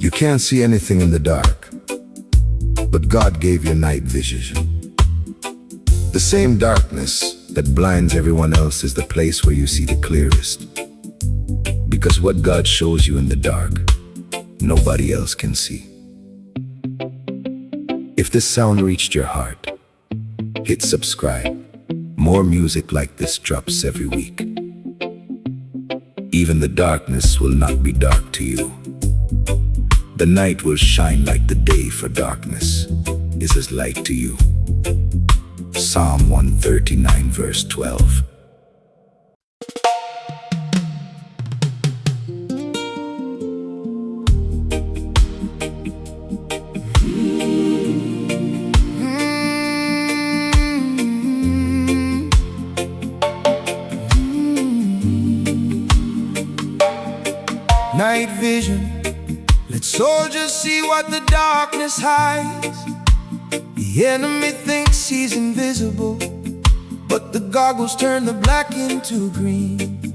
You can't see anything in the dark, but God gave you night vision. The same darkness that blinds everyone else is the place where you see the clearest. Because what God shows you in the dark, nobody else can see. If this sound reached your heart, hit subscribe. More music like this drops every week. Even the darkness will not be dark to you. The night will shine like the day, for darkness is as light to you. Psalm 139 verse 12. Night vision, let soldiers see what the darkness hides. The enemy thinks he's invisible, but the goggles turn the black into green.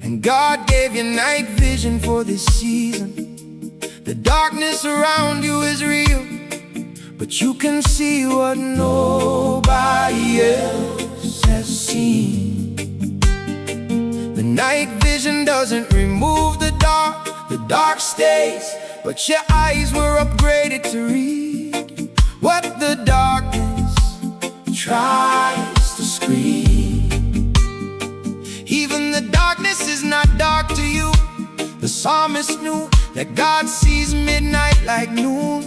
And God gave you night vision for this season. The darkness around you is real, but you can see what nobody else has seen. The night vision doesn't remove the dark stays, but your eyes were upgraded to read what the darkness tries to screen. Even the darkness is not dark to you. The psalmist knew that God sees midnight like noon,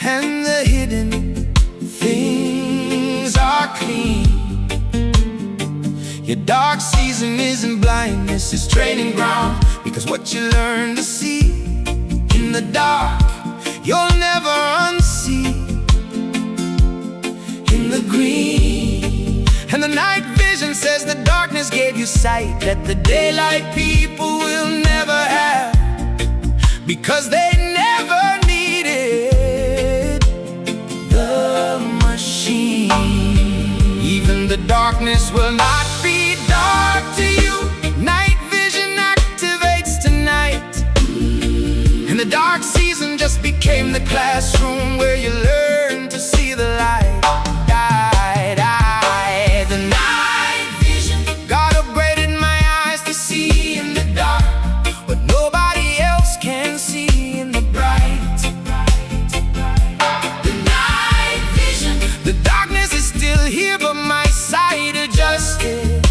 and the hidden things are clean. Your dark season isn't blindness, it's training ground. Because what you learn to see in the dark, you'll never unsee in the green. And the night vision says the darkness gave you sight that the daylight people will never have, because they never needed the machine. Even the darkness will not be dark to you. Night vision activates tonight, and the dark season just became the classroom where you learn to see the light. The night vision, God upgraded my eyes to see in the dark what nobody else can see in the bright. The night vision, the darkness is still here, but my sight adjusted,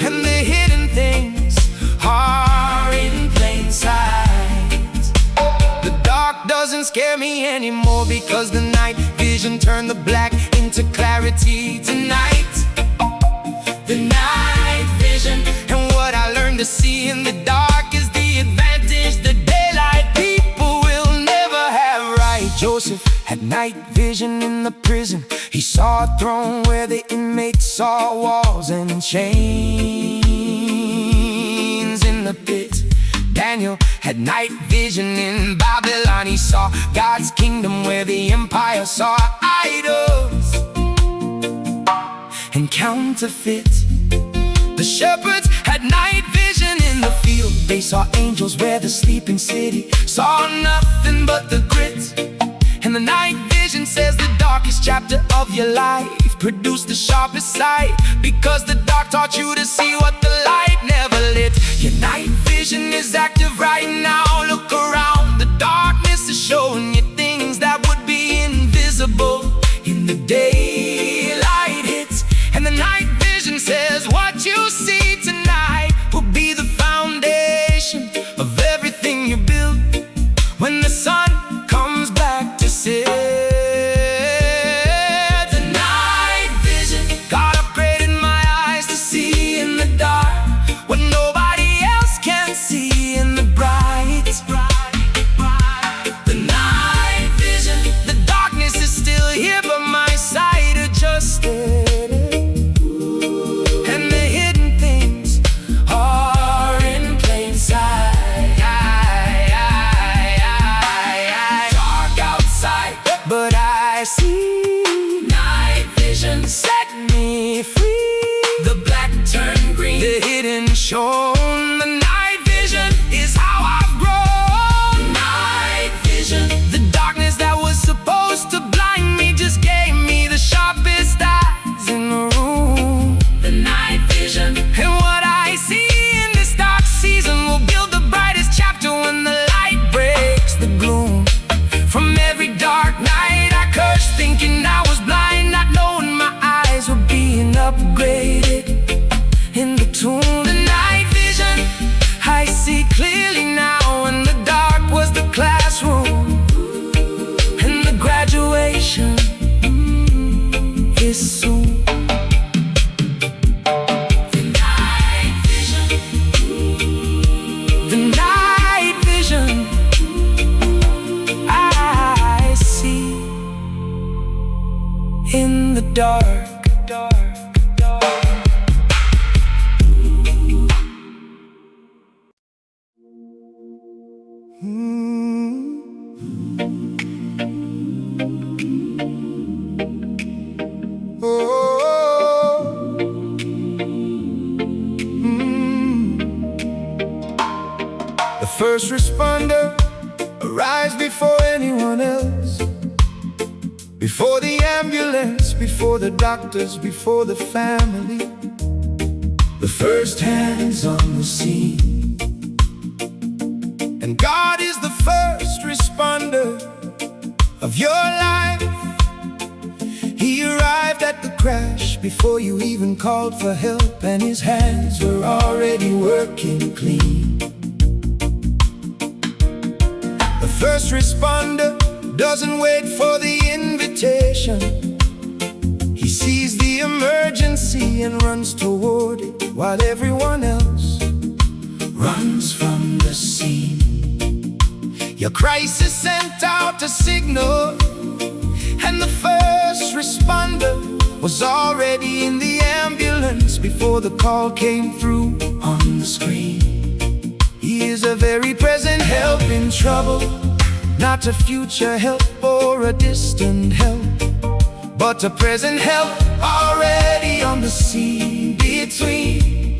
and the hidden things are in plain sight. The dark doesn't scare me anymore, because the night vision turned the black into clarity tonight. The night vision, and what I learned to see in the dark is the advantage the daylight people will never have. Right, Joseph had night vision in the prison. He saw a throne where the inmates saw walls and chains in the pit. Daniel had night vision in Babylon. He saw God's kingdom where the empire saw idols and counterfeit. The shepherds had night vision in the field. They saw angels where the sleeping city saw nothing but the grit. And the night vision says the darkest chapter of your life produced the sharpest sight, because the dark taught you to see what the light never lit. Your night vision is active right now. Look around, the darkness is showing you things that would be invisible in the daylight hits. And the night vision says what you see tonight will be the foundation of everything you build when the sun comes back to set. The night vision, God upgraded my eyes to see in the dark what nobody first responder arrives before anyone else. Before the ambulance, before the doctors, before the family. The first hands on the scene. And God is the first responder of your life. He arrived at the crash before you even called for help, and his hands were already working clean. The first responder doesn't wait for the invitation. He sees the emergency and runs toward it while everyone else runs from the scene. Your crisis sent out a signal, and the first responder was already in the ambulance before the call came through on the screen. He is a very present help in trouble, not a future help or a distant help, but a present help already on the scene between.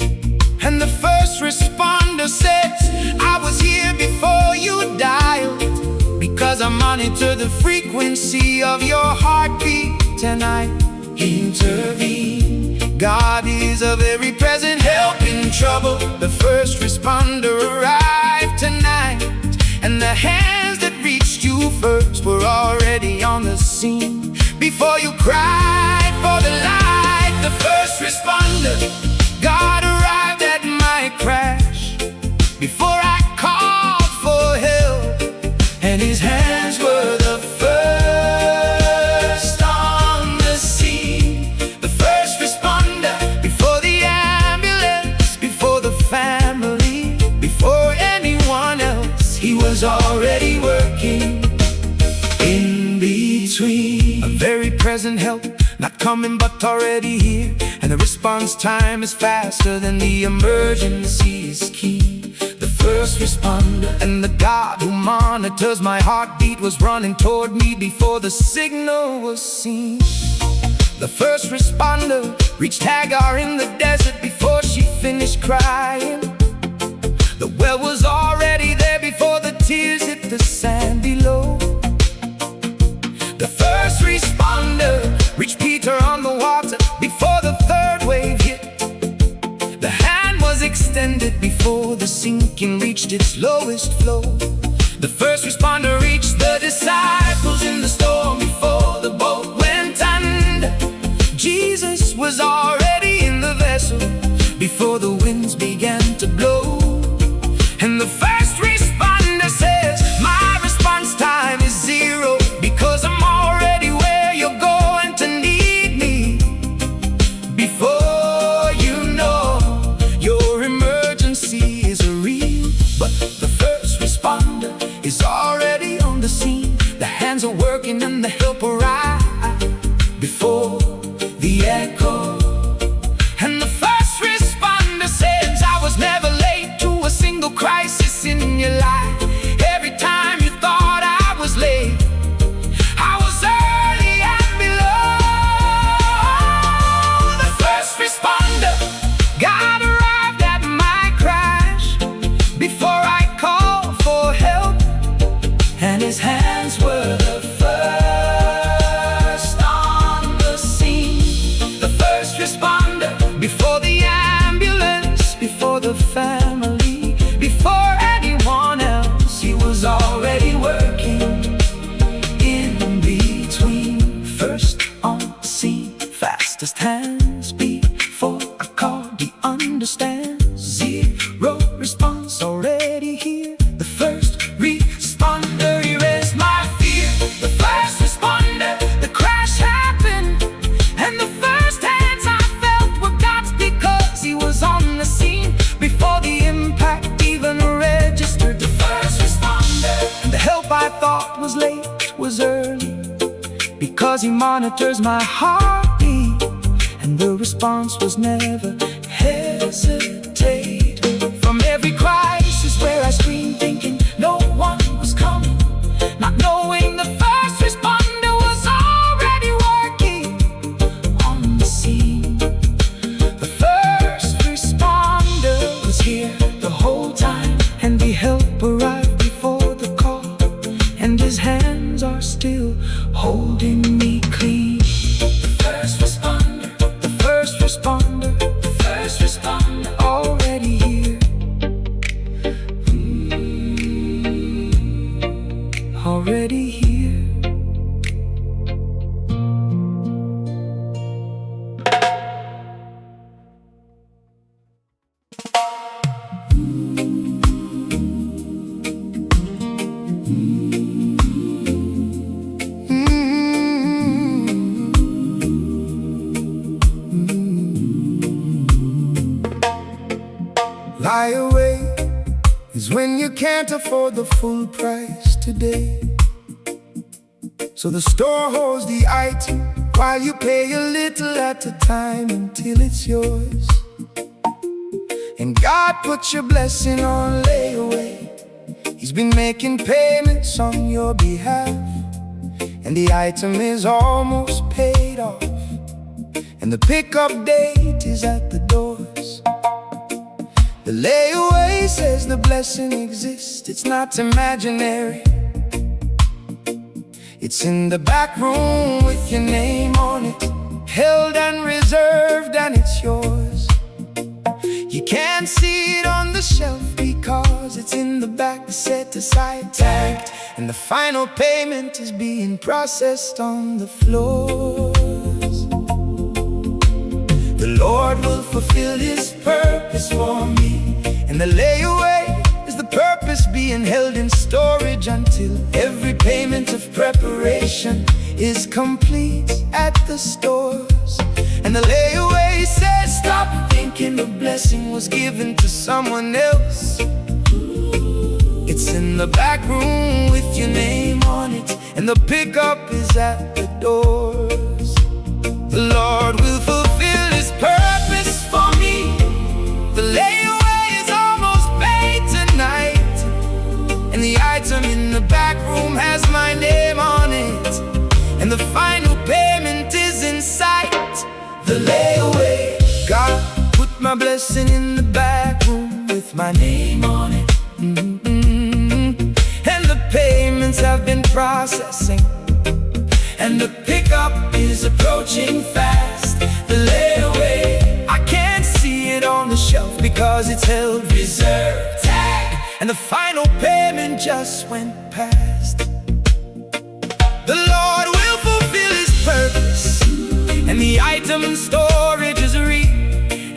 And the first responder says, I was here before you dialed, because I monitor the frequency of your heartbeat and I intervene. God is a very present help in trouble. The first responder arrived tonight, and the hands that reached you first were already on the scene before you cried for the light. The first responder, God arrived at my crash before I called for help, and his hands were the first on the scene. The first responder before the ambulance, before the family, before anyone else. He was already working in between. A very present help, not coming but already here. And the response time is faster than the emergency is key. The first responder and the God who monitors my heartbeat was running toward me before the signal was seen. The first responder reached Hagar in the desert before she finished crying. The well was already there before the tears hit the sand below. The first responder reached Peter on the water before the third wave hit. The hand was extended before the sinking reached its lowest flow. The first responder reached the disciples in the storm before the boat went under. Jesus was already in the vessel before the winds began to blow. And the first responder says, my response time is 0, because I'm already where you're going to need me. Before you know your emergency is real, but the first responder is already on the scene. The hands are working and the help arrived before the echo. And the first responder says, I was never late to a single crisis in your life. Every time you thought I was late, I was early and below. The first responder, God arrived at my crash before I called for help, and his hands were the first on the scene. The first responder before the ambulance, before the family, before anyone else. He was already working in between. First on the scene, fastest hands before a call, he understands. 0 response already here. The first responder erased my fear. The first responder, the crash happened, and the first hands I felt were God's, because he was on the scene before the impact even registered. The first responder, and the help I thought was late was early, because he monitors my heartbeat, and the response was never hesitate. From every crisis where I screamed thinking no one was coming, not knowing the first responder was already working on the scene. The first responder was here the whole time, and the helper layaway is when you can't afford the full price today. So the store holds the item while you pay a little at a time until it's yours. And God put your blessing on layaway. He's been making payments on your behalf, and the item is almost paid off, and the pickup date is at the doors. The layaway says the blessing exists. It's not imaginary. It's in the back room with your name on it, held and reserved, and it's yours. You can't see it on the shelf because it's in the back, set aside, tagged, and the final payment is being processed on the floors. The Lord will fulfill His purpose for me, and the layaway is the purpose being held in storage until every payment of preparation is complete at the stores. And the layaway says, stop thinking the blessing was given to someone else. It's in the back room with your name on it, and the pickup is at the doors. The Lord will fulfill His purpose for me. The layaway is almost paid tonight, and the item in the back room has my name on it, and the final payment is in sight. The layaway, God put my blessing in the back room with my name on it. And the payments have been processing, and the pickup is approaching fast. The layaway, I can't see it on the shelf because it's held reserved, tag, and the final payment just went past. The Lord will fulfill His purpose, and the item in storage is real,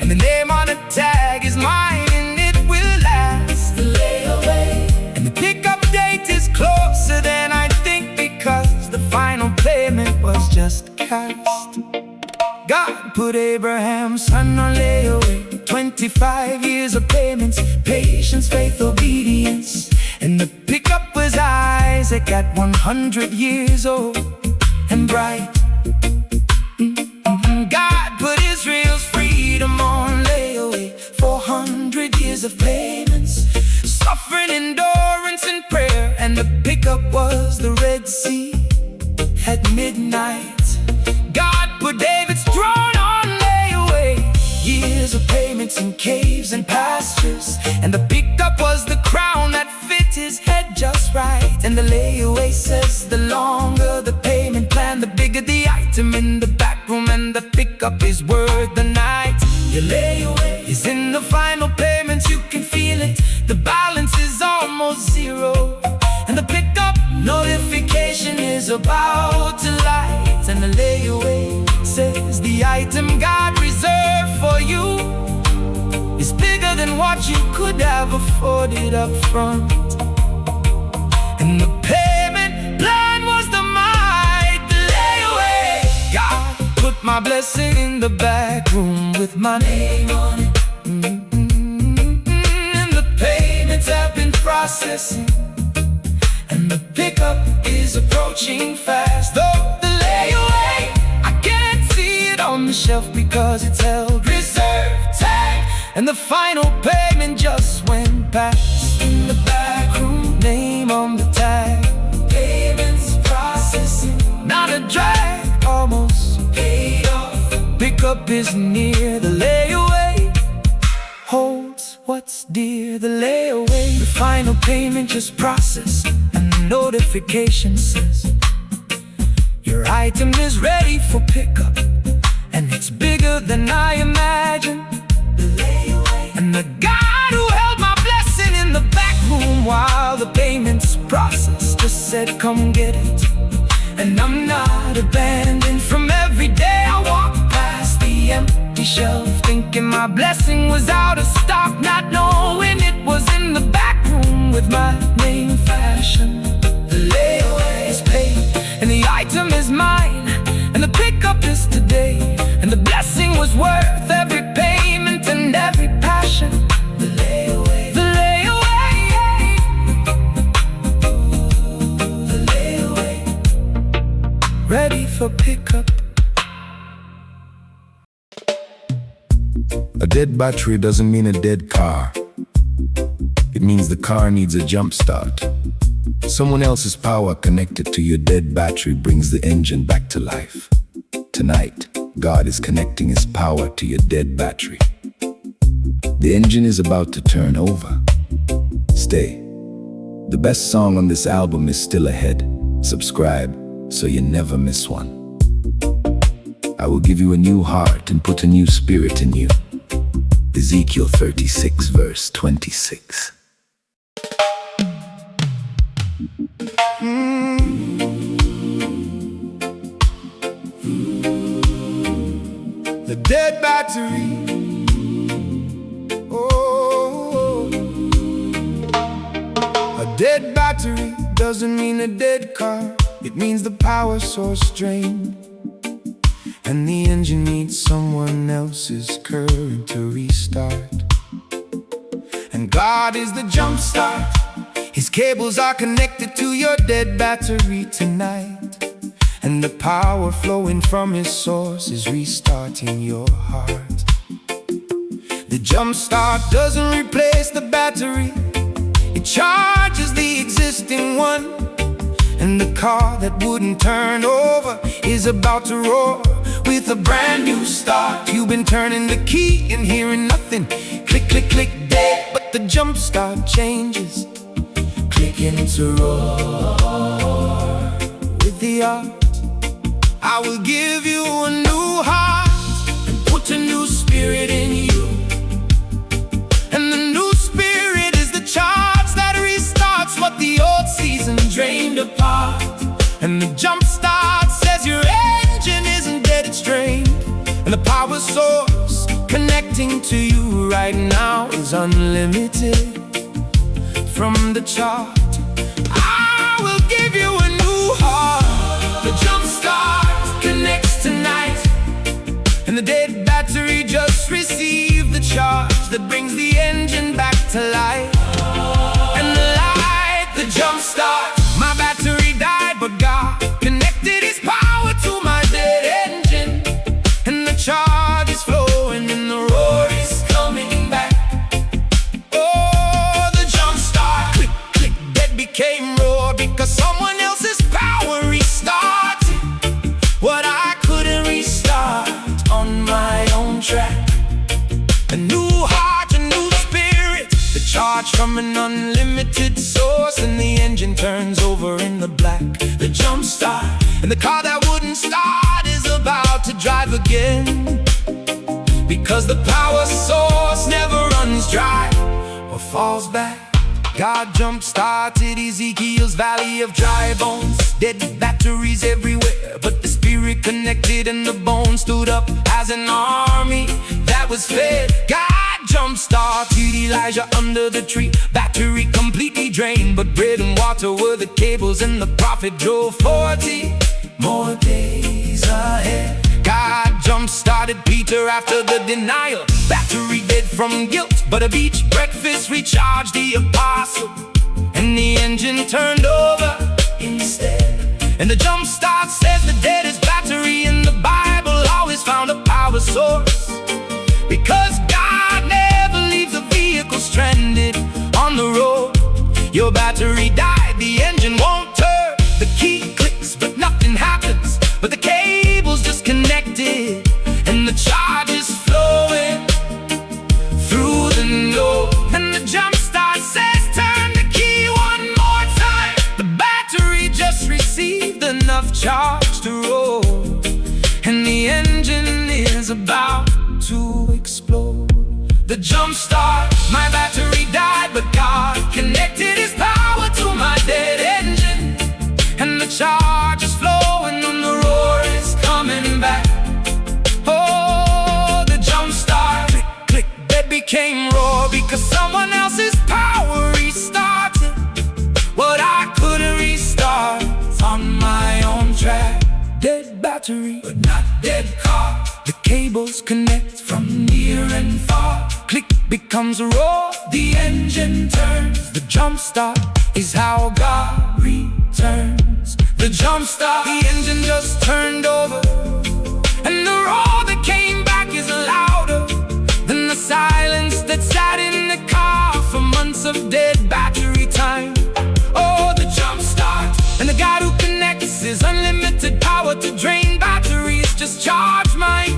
and the name on the tag is mine, and it will last. The layaway, and the pickup date is closer than I think, because the final payment was just cast. God put Abraham's son on layaway, 25 years of payments, patience, faith, obedience, and the pickup was Isaac at 100 years old and bright. God put Israel's freedom on layaway, 400 years of payments, suffering, endurance, and prayer, and the pickup was the Red Sea at midnight. God put David's throne on layaway, years of payments in caves and pastures, and the pickup was the crown that fit his head just right. And the layaway says the longer the payment plan, the bigger the item in the back room, and the pickup is worth the night. Your layaway is in the final payments, you can feel it. The balance is almost zero, and the pickup notification is about to light. And the layaway says the item God reserved for you is bigger than what you could have afforded up front. And the payment plan was the might. The layaway, God put my blessing in the back room with my name on it. And the payments have been processing, and the pickup is approaching fast. Though the layaway, I can't see it on the shelf because it's held reserved, tag, and the final payment just went past. In the back room, name on the tag, payments processing, not a drag, almost paid off. Pickup is near. The layaway holds what's dear. The layaway, the final payment just processed, and the notification says your item is ready for pickup, and it's bigger than I imagined. The layaway, and the God who held my blessing in the back room while the payments processed just said, come get it. And I'm not abandoned. From every day I walk past the empty shelf, thinking my blessing was out of stock, not knowing it was in the back room with my name fashioned. The layaway is paid, and the item is mine, and the pickup is today, and the blessing was worth every payment and every passion. The layaway, dead battery doesn't mean a dead car. It means the car needs a jump start. Someone else's power connected to your dead battery brings the engine back to life. Tonight, God is connecting His power to your dead battery. The engine is about to turn over. Stay. The best song on this album is still ahead. Subscribe so you never miss one. I will give you a new heart and put a new spirit in you. Ezekiel 36 verse 26. The dead battery. Oh, a dead battery doesn't mean a dead car. It means the power source drained, and the engine needs someone else's current to restart. And God is the jump start. His cables are connected to your dead battery tonight, and the power flowing from His source is restarting your heart. The jump start doesn't replace the battery. It charges the existing one, and the car that wouldn't turn over is about to roar with a brand new start. You've been turning the key and hearing nothing. Click, click, click, dead. But the jump start changes. Click into roar with the art. I will give you a new heart and put a new spirit in you. And the new spirit is the charge that restarts what the old season drained apart. And the jump start says your engine isn't dead, it's drained. And the power source connecting to you right now is unlimited. From the chart, I will give you a new heart. The jump start connects tonight, and the dead battery just received the charge that brings the engine back to life. And the light, the jump start. My battery died, but God connected His power to my dead engine, and the charge is flowing and the roar is coming back. Oh, the jump start, click, click, dead became roar because someone else's power restarted what I couldn't restart on my own track. A new heart, a new spirit, the charge from an unlimited source, and the engine turns over in the black. The jump start, and the car that wouldn't start is about to drive again, because the power source never runs dry or falls back. God jump-started Ezekiel's valley of dry bones. Dead batteries everywhere, but the spirit connected and the bones stood up as an army that was fed. God jump-started Elijah under the tree. Battery completely drained, but bread and water were the cables, and the prophet drove 40 more days ahead. God jump-started Peter after the denial. Battery dead from guilt, but a beach breakfast recharged the apostle, and the engine turned over instead. And the jump start says the deadest battery in the Bible always found a power source, because God never leaves a vehicle stranded on the road. Your battery died, the engine won't turn. The key clicks, but nothing happens. But the cable's just connected, and the charge is flowing through the node. And the jump start says turn the key one more time. The battery just received enough charge to roll, and the engine is about to explode. The jump start, my battery died, but God connected His power to my dead engine, and the charge is flowing and the roar is coming back. Oh, the jump start, click, click, that became roar because someone else's power restarted what I couldn't restart on my own track. Dead battery, but not dead car. The cables connect from near and far. Click becomes a roar, the engine turns. The jump start is how God returns. The jump start, the engine just turned over, and the roar that came back is louder than the sound of dead battery time. Oh, the Jumpstart. And the guy who connects his unlimited power to drain batteries. Just charge mine,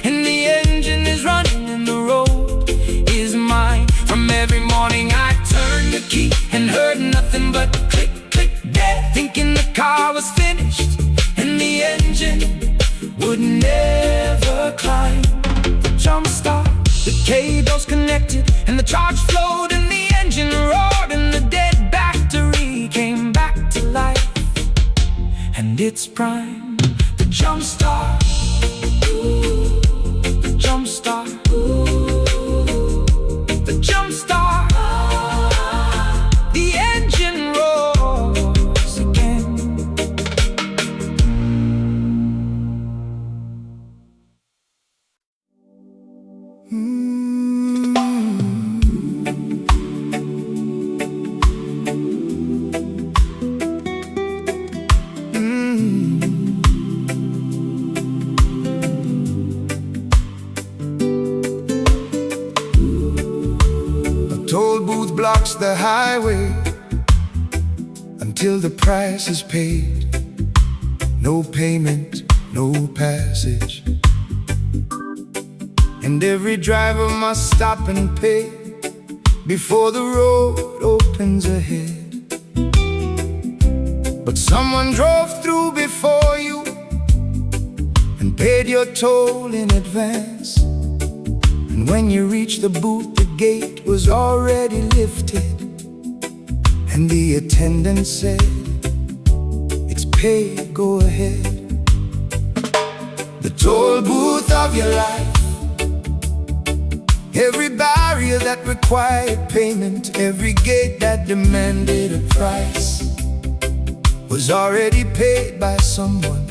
and the engine is running and the road is mine. From every morning I turned the key and heard nothing but click, click, dead. Thinking the car was finished and the engine would never climb. The Jumpstart, the cables connected and the charge flowed and the engine roared and the dead battery came back to life. And it's prime. The Jumpstart, ooh, the Jumpstart, ooh, the Jumpstart. The engine roars again. Toll booth blocks the highway until the price is paid. No payment, no passage, and every driver must stop and pay before the road opens ahead. But someone drove through before you and paid your toll in advance. And when you reached the booth, the gate was already lifted, and the attendant said, "It's paid, go ahead." The toll booth of your life, every barrier that required payment, every gate that demanded a price, was already paid by someone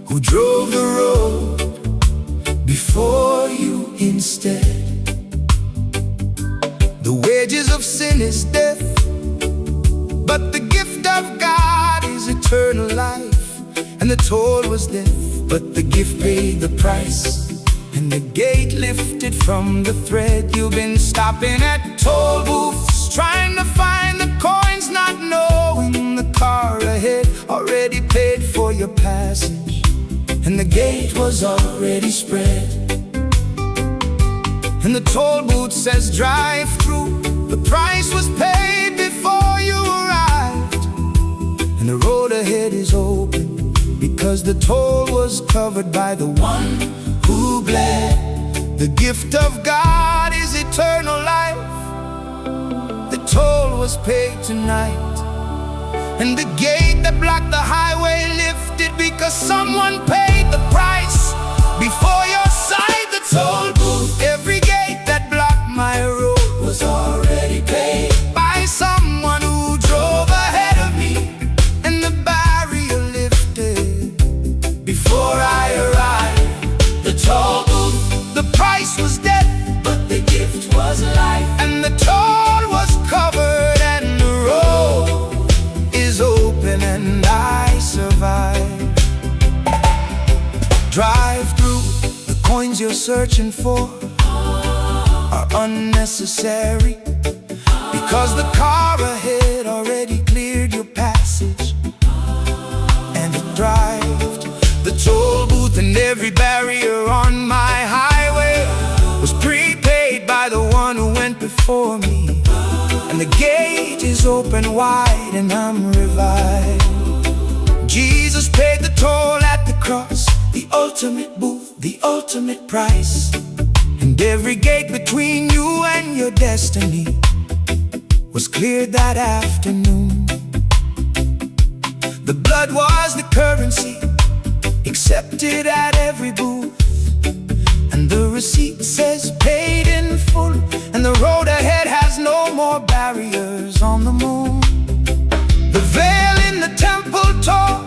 who drove the road before you instead. The wages of sin is death, but the gift of God is eternal life. And the toll was death, but the gift paid the price. And the gate lifted from the thread. You've been stopping at toll booths, trying to find the coins, not knowing the car ahead already paid for your passage, and the gate was already spread. And the toll booth says drive through. The price was paid before you arrived, and the road ahead is open because the toll was covered by the one who bled. The gift of God is eternal life. The toll was paid tonight, and the gate that blocked the highway lifted because someone paid the price before your sight. The toll booth, every gate that blocked my road was already paid by someone who drove ahead of me, and the barrier lifted before I arrived. The toll booth, the price was dead, but the gift was life. And the toll was covered and the road is open and I survived. Drive through, the coins you're searching for are unnecessary because the car ahead already cleared your passage and it drived. The toll booth and every barrier on my highway was prepaid by the one who went before me, and the gate is open wide and I'm revived. Jesus paid the toll at the cross, the ultimate booth, the ultimate price. And every gate between you and your destiny was cleared that afternoon. The blood was the currency, accepted at every booth, and the receipt says paid in full. And the road ahead has no more barriers on the moon. The veil in the temple tore,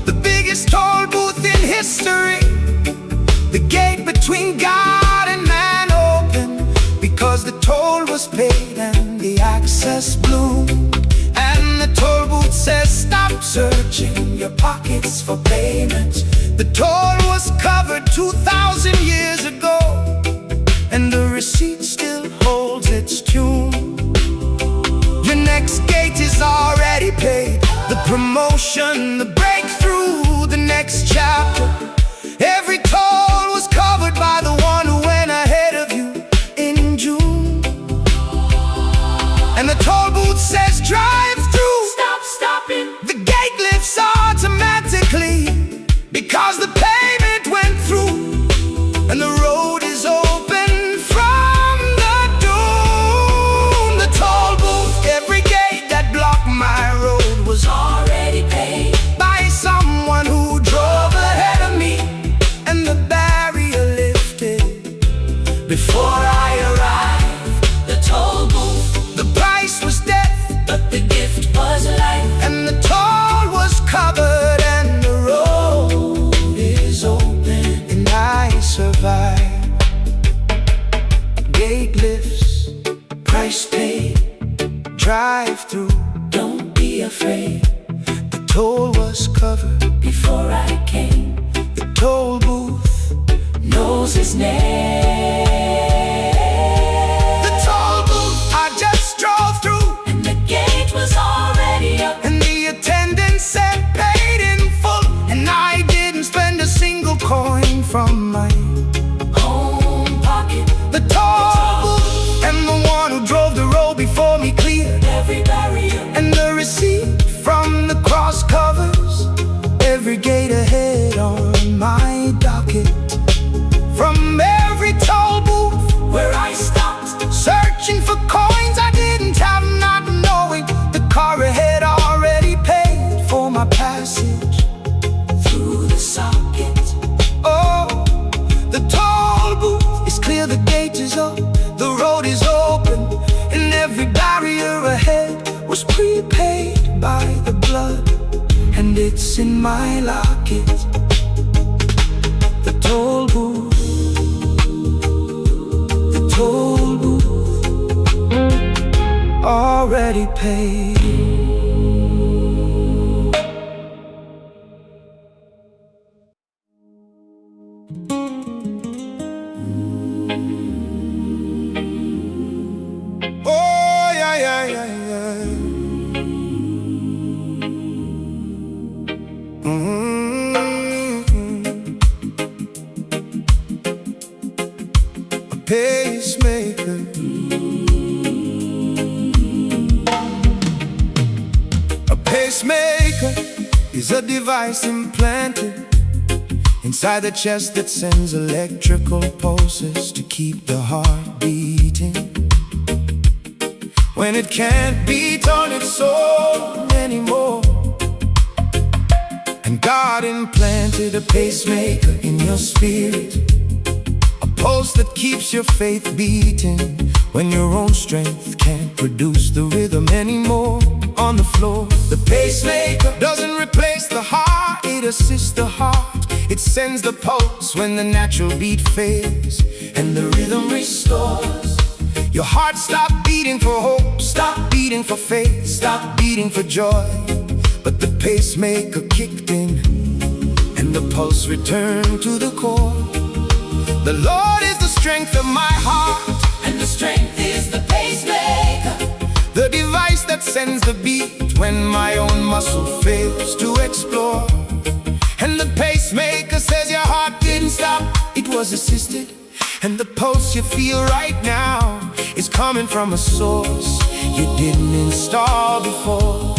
the biggest toll booth in history. The gate between God and man opened because the toll was paid and the access bloomed. And the toll booth says stop searching your pockets for payment. The toll was covered 2,000 years ago, and the receipt still holds its tune. promotion, the breakthrough, the next chapter. Every toll was covered by the one who went ahead of you in June. And the toll booth says drive through. Stop stopping. The gate lifts automatically because the payment went through. And the road is open from the dune. The toll booth, every gate that blocked my road was Already paid. by someone who drove ahead of me. And the barrier lifted before I arrived. The toll booth, The price was death, but the gift was life. and the toll was covered, and the road is open, and I survived. Gate lifts, price paid, drive through. Don't be afraid. The toll was covered. Before I came, The toll booth, knows his name. the toll booth, I just drove through, And the gate was already up. and the attendant said paid in full, and I didn't spend a single coin from my Home pocket, The toll booth, and the one who drove the road before me cleared. every barrier. And the receipt from the cross covers every gate ahead on my docket. From every toll booth, Where I stopped, searching for coins I didn't have, not knowing the car ahead already paid for my passage. through the socket. Oh, the toll booth is clear, the gate is up, the road is open, and every barrier ahead was prepaid by the blood, and it's in my locket. The toll booth, the toll booth, already paid. Oh, yeah, yeah, yeah, yeah. A pacemaker. A pacemaker is a device implanted inside the chest that sends electrical pulses to keep the heart beating. When it can't beat on its own anymore. And God implanted a pacemaker in your spirit, a pulse that keeps your faith beating when your own strength can't produce the rhythm anymore. On the floor, the pacemaker doesn't replace the heart, it assists the heart. It sends the pulse when the natural beat fails, and the rhythm restores. Your heart stopped beating for hope, stop beating for faith, stop beating for joy. But the pacemaker kicked in, and the pulse returned to the core. The Lord is the strength of my heart, And the strength is the pacemaker. the device that sends the beat when my own muscle fails to explore. And the pacemaker says your heart didn't stop, it was assisted. And the pulse you feel right now is coming from a source you didn't install before.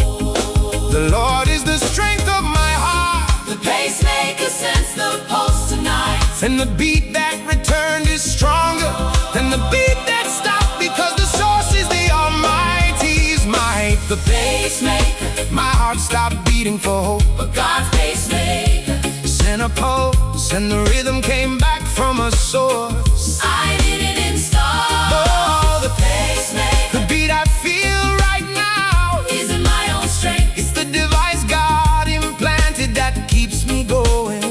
The Lord is the strength of my heart, The pacemaker sends the pulse tonight. and the beat that returned is stronger than the beat that stopped, because the source is the Almighty's might. The Pacemaker, my heart stopped beating for hope, but God's pacemaker. sent a pulse, and the rhythm came back from a source. I didn't install. Oh, the Pacemaker beat I feel right now, isn't my own strength. it's the device God implanted that keeps me going.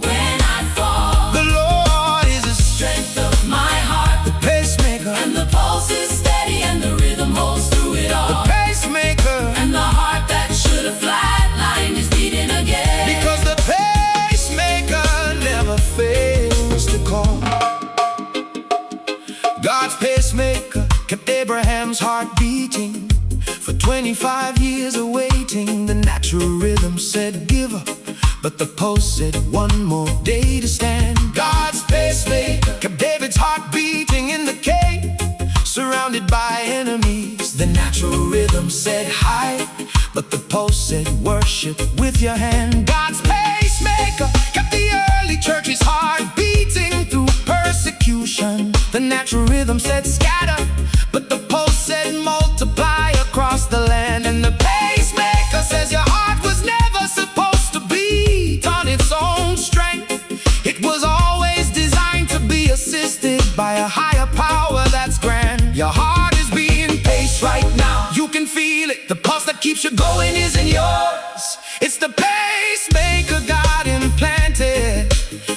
When I fall, The Lord is the strength of my heart. pacemaker, And the pulse is steady, and the rhythm holds through it the all. pacemaker, And the heart that should have flatlined is beating again. because the pacemaker never fails to call. God's pacemaker kept Abraham's heart beating For 25 years awaiting, the natural rhythm said give up, but the pulse said one more day to stand. God's pacemaker kept David's heart beating in the cave, surrounded by enemies. The natural rhythm said hide, but the pulse said worship with your hand. God's pacemaker kept the early church's heart beating through persecution. The natural rhythm said scatter, but the pulse said multiply across the land. And the pacemaker says your heart was never supposed to beat on its own strength. It was always designed to be assisted by a higher power that's grand. Your heart is being paced right now, you can feel it. The pulse that keeps you going isn't yours, it's the pacemaker God implanted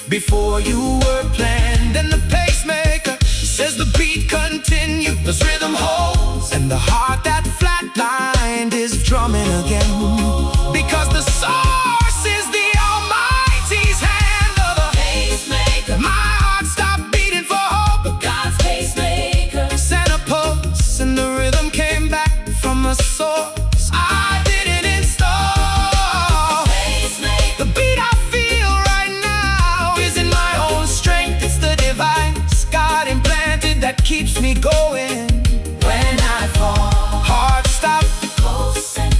before you were planned. And the pacemaker says the beat continues, rhythm holds, and the heart that flatlined is drumming again. Because the source is the Almighty's hand of a pacemaker. My heart stopped beating for hope, but God's pacemaker sent a pulse, and the rhythm came back from a source I didn't install. Pacemaker. The beat I feel right now isn't my own strength, it's the device God implanted that keeps me going. When I fall, heart stop,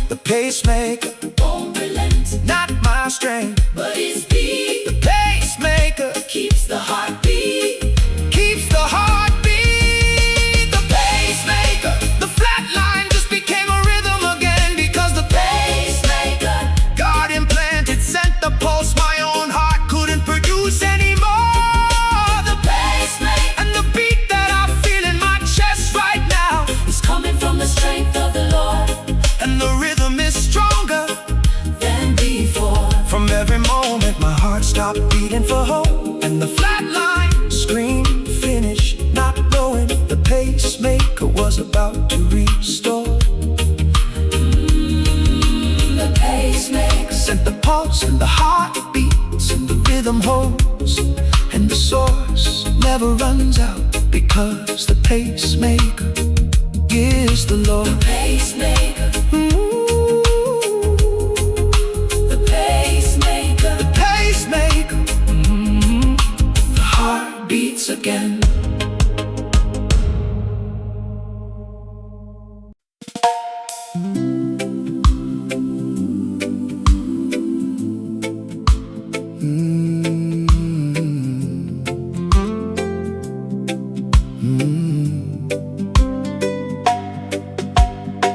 the pacemaker won't relent. Not my strength, but his beat. The pacemaker keeps the heartbeat, keeps the heartbeat. The pacemaker, the flat line just became a rhythm again. Because the pacemaker God implanted sent the pulse my own heart couldn't produce anymore. The pacemaker and the beat that I feel in my chest right now is coming from the strength of the Lord. And the rhythm is stronger than before. From every moment my heart stopped beating for hope, and the flat line screamed finish, not knowing the pacemaker was about to restore. The pacemaker sent the pulse, and the heart beats, and the rhythm holds, and the source never runs out. Because the pacemaker is the Lord. The pacemaker. The pacemaker. The pacemaker. The heart beats again.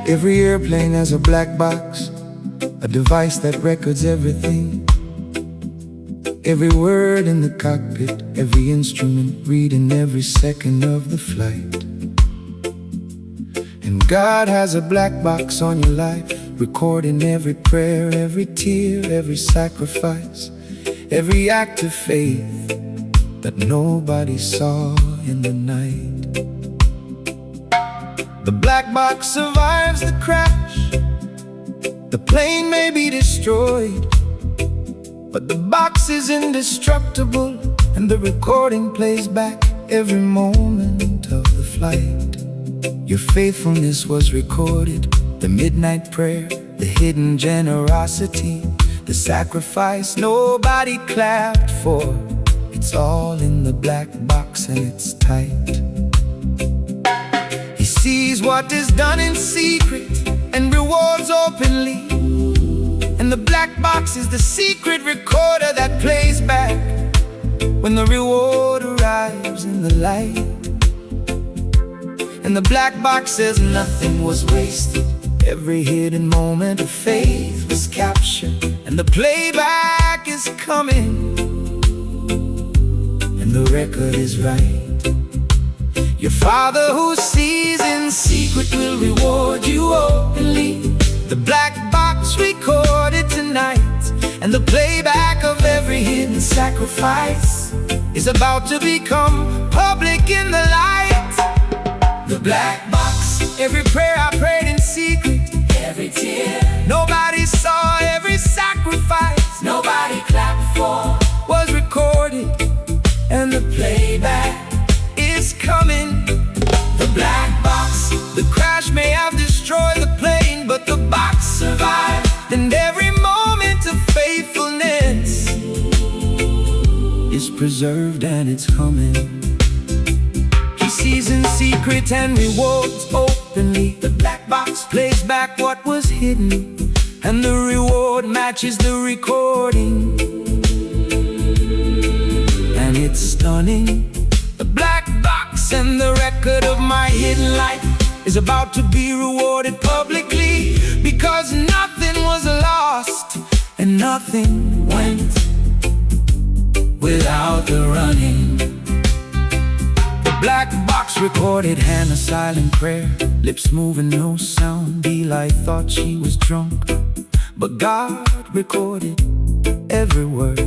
Every airplane has a black box, a device that records everything. Every word in the cockpit, every instrument reading every second of the flight. And God has a black box on your life, recording every prayer, every tear, every sacrifice, every act of faith that nobody saw in the night. The black box survives the crash. The plane may be destroyed, but the box is indestructible, and the recording plays back every moment of the flight. Your faithfulness was recorded, the midnight prayer, the hidden generosity, the sacrifice nobody clapped for. It's all in the black box, and it's tight. He sees what is done in secret and rewards openly. And the black box is the secret recorder that plays back when the reward arrives in the light. And the black box says nothing was wasted. Every hidden moment of faith was captured. And the playback is coming, and the record is right. Your Father who sees in secret will reward you openly. The black box recorded tonight, and the playback of every hidden sacrifice is about to become public in the light. The black box, every prayer I prayed in secret, every tear nobody saw, every sacrifice nobody clapped for, was recorded, and the playback is coming. The black box, the crash may have destroyed the place. preserved and it's humming. He sees in secret and rewards openly. The black box plays back what was hidden, and the reward matches the recording. And it's stunning. The black box and the record of my hidden life is about to be rewarded publicly, because nothing was lost and nothing went without the running. The black box recorded Hannah's silent prayer, lips moving, no sound. Eli thought she was drunk, but God recorded every word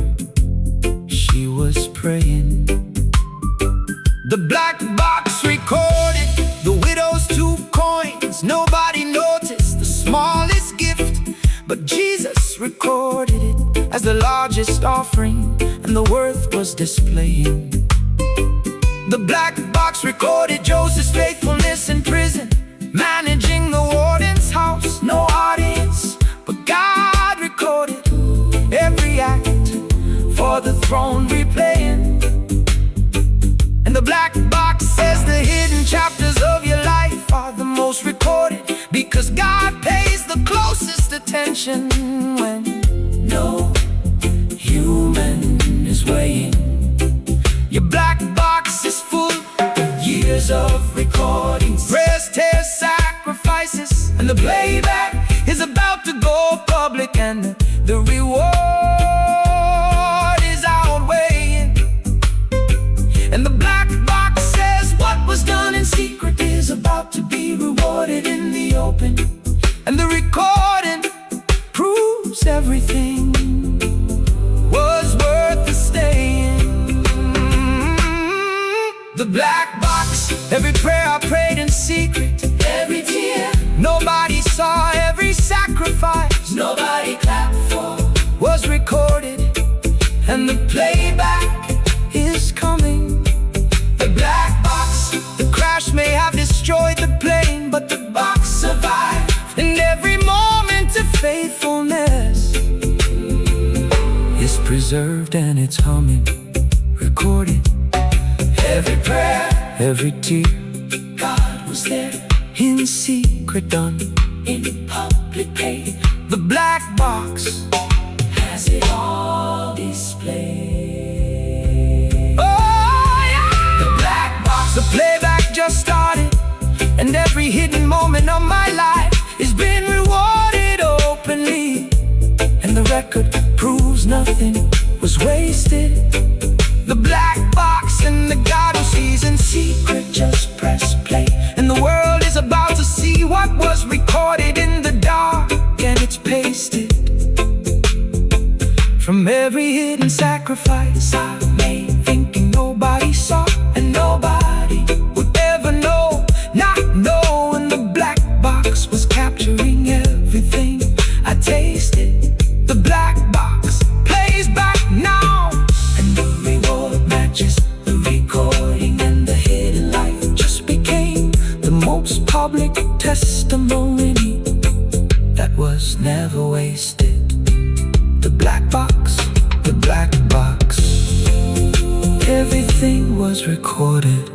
she was praying. The black box recorded the widow's 2 coins. Nobody noticed the smallest gift, but Jesus recorded it as the largest offering, and the worth was displaying. The black box recorded Joseph's faithfulness in prison, managing the warden's house. No audience, but God recorded every act for the throne replaying. And the black box says the hidden chapters of your life are the most recorded, because God pays the closest attention when no human is weighing. Your black box is full of years of recordings, prayers, tears, sacrifices, and the playback is about to go public, and the reward is outweighing. And the black box says what was done in secret is about to be rewarded in the open, and the recording proves everything was worth the staying. The black box, every prayer I prayed in secret, every tear nobody saw, every sacrifice nobody clapped for, was recorded, and the playback is coming. The black box, the crash may have destroyed the plane, but the box survived, and every moment of faithfulness is preserved and it's humming, recorded. Every prayer, every tear, God was there. In secret done, in public paid. The black box has it all displayed. Oh yeah! The black box, the playback just started, and every hidden moment of my life is being rewarded openly, and the record proves nothing was wasted. The black box and the God who sees in secret just press play, and the world is about to see what was recorded in the dark, and it's pasted. From every hidden sacrifice I made, thinking nobody saw and nobody would ever know, not knowing the black box was capturing everything I tasted. The black box plays back now, and the reward matches the recording, and the hidden life just became the most public testimony that was never wasted. The black box, the black box, everything was recorded.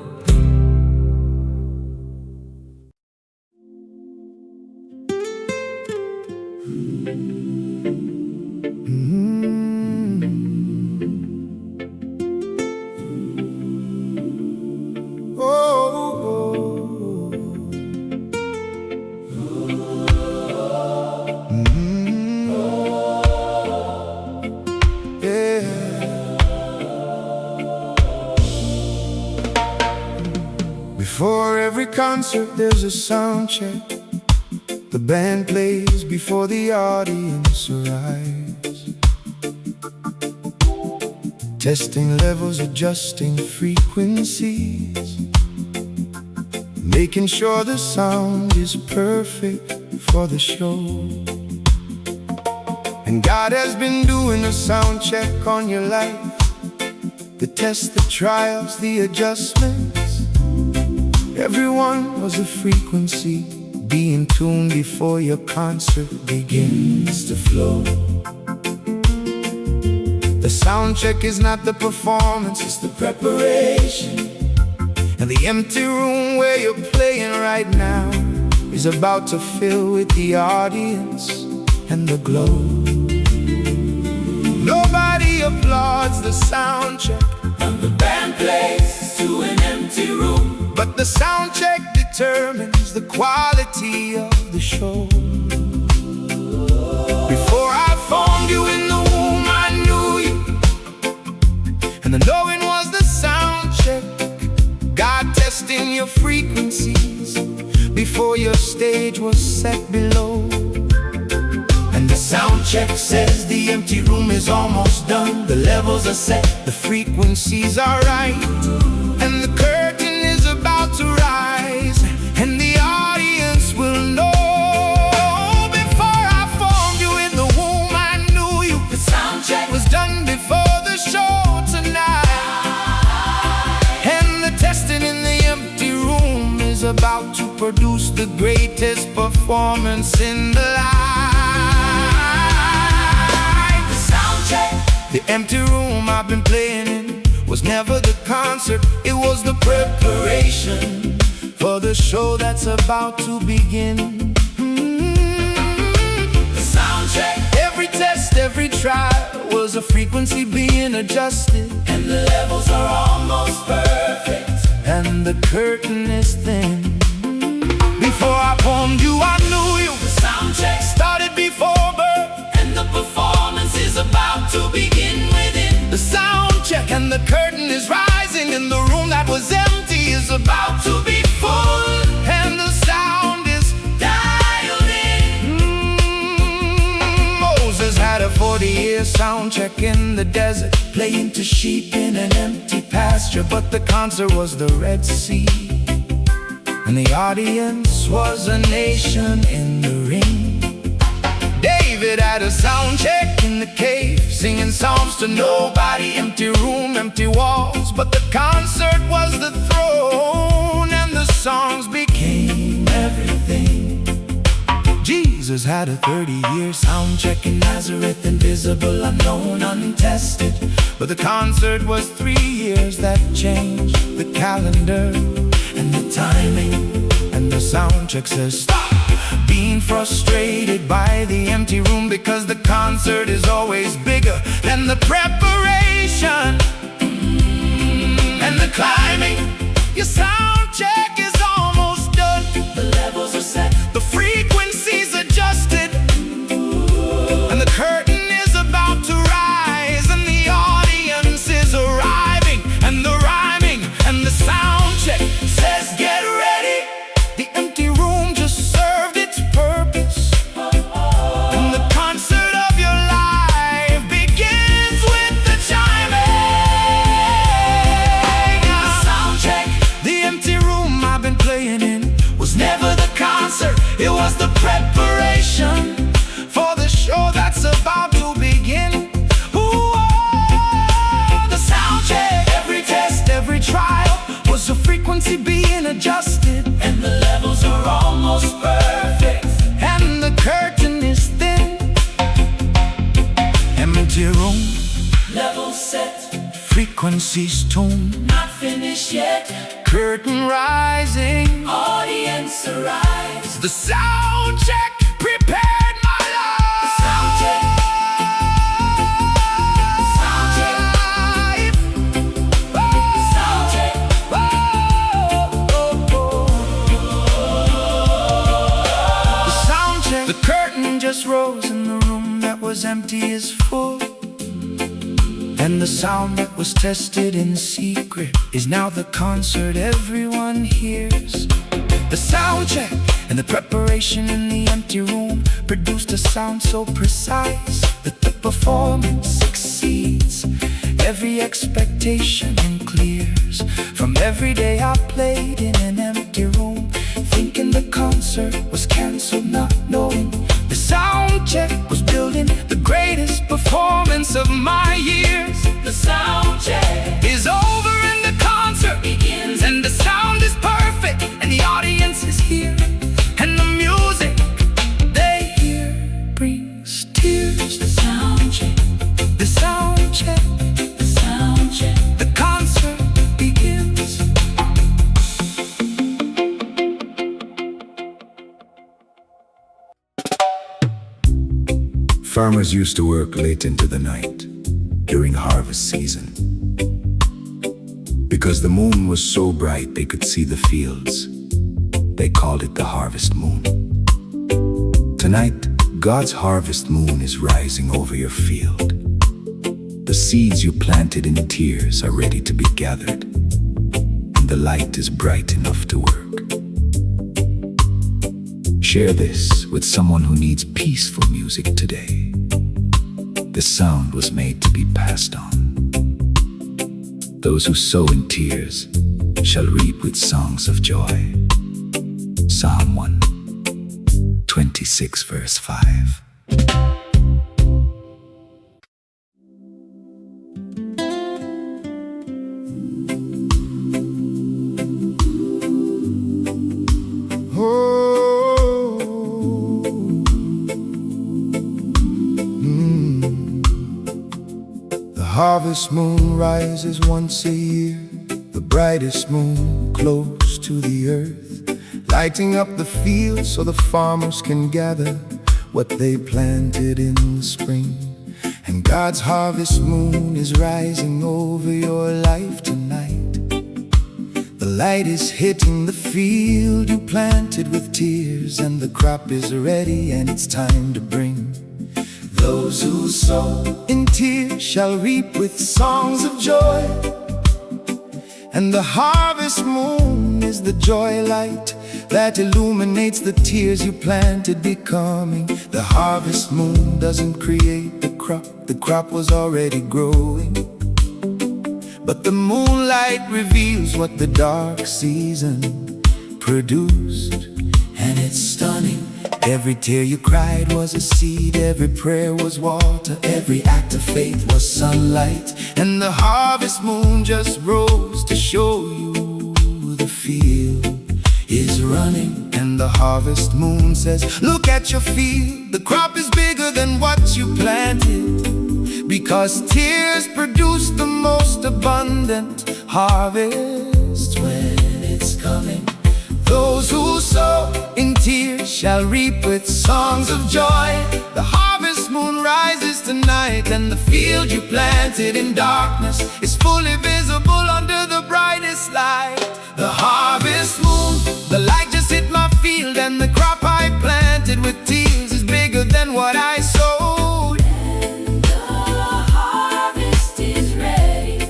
Before every concert there's a sound check. The band plays before the audience arrives, testing levels, adjusting frequencies, making sure the sound is perfect for the show. And God has been doing a sound check on your life, the tests, the trials, the adjustments. Everyone was a frequency being tuned before your concert begins to flow. The sound check is not the performance, it's the preparation. And the empty room where you're playing right now is about to fill with the audience and the glow. Nobody applauds the sound check And the band plays to an empty room, but the sound check determines the quality of the show. Before I formed you in the womb, I knew you, and the knowing was the sound check. God testing your frequencies before your stage was set below. And the sound check says the empty room is almost done. The levels are set, the frequencies are right, and the curtain is about to rise, and the audience will know. Before I formed you in the womb, I knew you. the sound check It was done before the show tonight, and the testing in the empty room is about to produce the greatest performance in the life. The sound check, The empty room I've been playing in was never the concert, it was the preparation for the show that's about to begin. the sound check, Every test, every trial was a frequency being adjusted, and the levels are almost perfect. and the curtain is thin. Before I formed you, I knew you. The sound check Started before birth. and the performance is about to begin within. The sound check and the curtain is rising, and the room that was empty is about to be full, and the sound is Dialed in, Moses had a 40-year sound check in the desert, playing to sheep in an empty pasture. But the concert was the Red Sea, and the audience was a nation in the ring. David had a sound check in the cave, singing psalms to nobody. Empty room, empty walls, but the concert was the throne, and the songs became everything. Jesus had a 30-year sound check in Nazareth, invisible, unknown, untested. But the concert was 3 years that changed the calendar and the timing. And the sound check says stop being frustrated by the empty room, because the concert is always bigger than the preparation and the climbing. Your sound check is almost done. the levels are set, The frequency's adjusted, and the curtain is about to rise, and the audience is arriving, and the rhyming and the sound check says get ready. The empty room just served its purpose, and the concert of your life begins with the chiming. the sound check The empty room I've been playing in was never the concert, it was the preparation for the show that's about to begin. Ooh, the sound check, every test, every trial was a frequency being adjusted, and the levels are almost perfect. and the curtain is thin. Empty room, Level set, frequencies tuned, not finished yet. curtain rising. Audience arrives. The sound check prepared my life. Sound check, sound check, sound check. The sound check. The curtain just rose, and the room that was empty is full, and the sound that was tested in secret is now the concert everyone hears. The sound check and the preparation in the empty room produced a sound so precise that the performance exceeds every expectation and clears. From every day I played in an empty room, thinking the concert was cancelled, not knowing the sound check was building the greatest performance of my years. The sound check Is over and the concert begins, and the sound is perfect, and the audience is here, and the music they hear brings tears. the sound check, The sound check Farmers used to work late into the night during harvest season. Because the moon was so bright they could see the fields, they called it the harvest moon. Tonight, God's harvest moon is rising over your field. The seeds you planted in tears are ready to be gathered, and the light is bright enough to work. Share this with someone who needs peaceful music today. The sound was made to be passed on. Those who sow in tears shall reap with songs of joy. Psalm 126, verse 5. The harvest moon rises once a year, the brightest moon close to the earth, lighting up the fields so the farmers can gather what they planted in the spring. And God's harvest moon is rising over your life tonight. The light is hitting the field you planted with tears, and the crop is ready and it's time to bring. Those who sow in tears shall reap with songs of joy. And the harvest moon is the joy light that illuminates the tears you planted becoming. The harvest moon doesn't create the crop was already growing. But the moonlight reveals what the dark season produced, and it's stunning. Every tear you cried was a seed, every prayer was water, every act of faith was sunlight. And the harvest moon just rose to show you the field is running. And the harvest moon says, look at your field, the crop is bigger than what you planted, because tears produce the most abundant harvest when it's coming. Those who sow in tears shall reap with songs of joy. The harvest moon rises tonight, and the field you planted in darkness is fully visible under the brightest light. The harvest moon, the light just hit my field, and the crop I planted with tears is bigger than what I sowed. And the harvest is ready.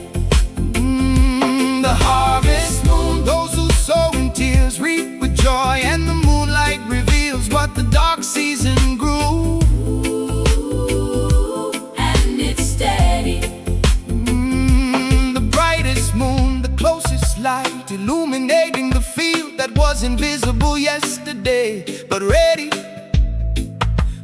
The harvest moon, those who sow in tears reap with joy, and the moonlight reveals what the dark season grew. And it's steady. The brightest moon, the closest light, illuminating the field that was invisible yesterday, but ready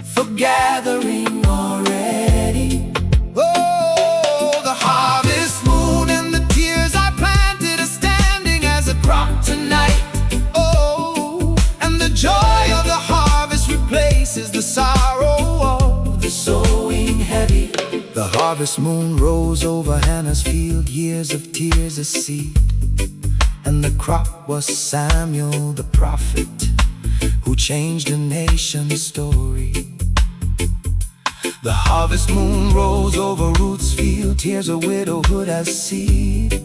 for gathering already. Oh, the harvest moon and the tears I planted are standing as a crop tonight. Oh, and the joy of the harvest replaces the sorrow of the sowing heavy. The harvest moon rose over Hannah's field, years of tears a seed. And the crop was Samuel the prophet, who changed a nation's story. The harvest moon rose over Ruth's field, tears of widowhood as seed.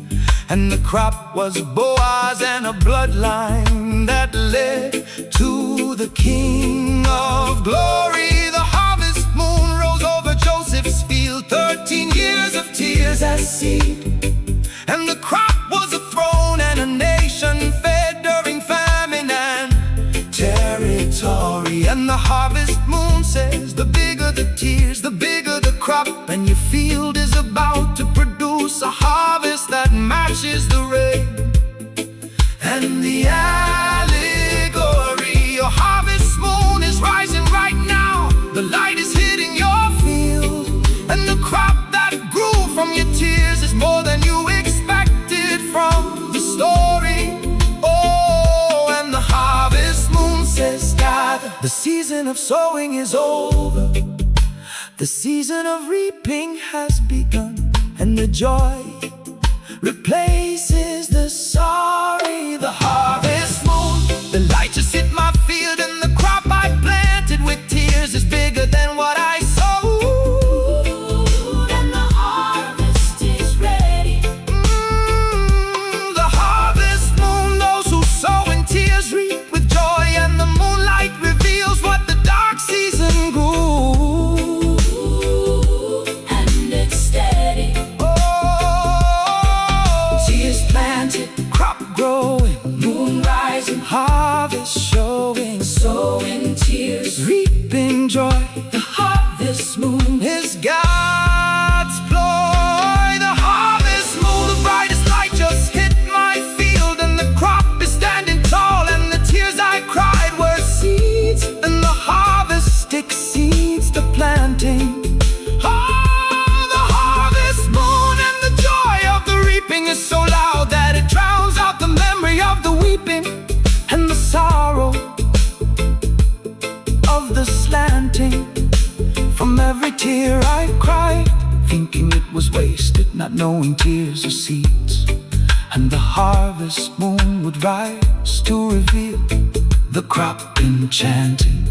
And the crop was Boaz and a bloodline that led to the King of Glory. The harvest moon rose over Joseph's field, 13 years of tears as seed. And the crop was a throne and a nation fed during famine and territory. And the harvest moon says, the bigger the tears, the bigger the crop, and your field is about to produce a harvest that matches the rain and the allegory. Your harvest moon is rising right now, the light is hitting your field, and the crop that grew from your tears is more than you expected from the story. Oh, and the harvest moon says, gather, the season of sowing is over, the season of reaping has begun, and the joy replaces the sorry. The harvest moon, the light just hit my field, and the crop I planted with tears is bigger than what I sowed. reaping joy. The harvest moon is God's ploy. The harvest moon, the brightest light just hit my field, and the crop is standing tall, and the tears I cried were seeds, and the harvest exceeds the planting. Oh, the harvest moon and the joy of the reaping is so loud that it drowns out the memory of the weeping and the sorrow of the slanting. From every tear I cried, thinking it was wasted, not knowing tears are seeds, and the harvest moon would rise to reveal the crop enchanting.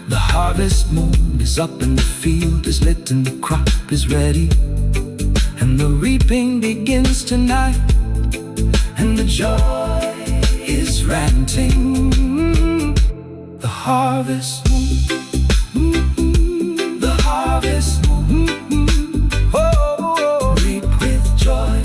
The harvest moon is up and the field is lit and the crop is ready, and the reaping begins tonight, and the joy is ranting. The harvest moon, the harvest moon, oh, reap with joy.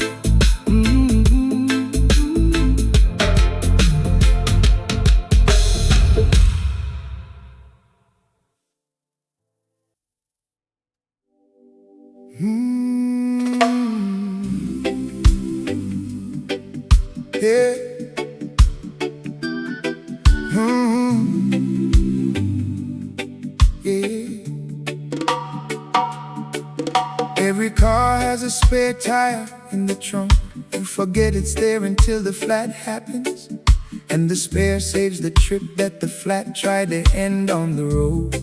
Yeah. Every car has a spare tire in the trunk. You forget it's there until the flat happens, and the spare saves the trip that the flat tried to end on the road.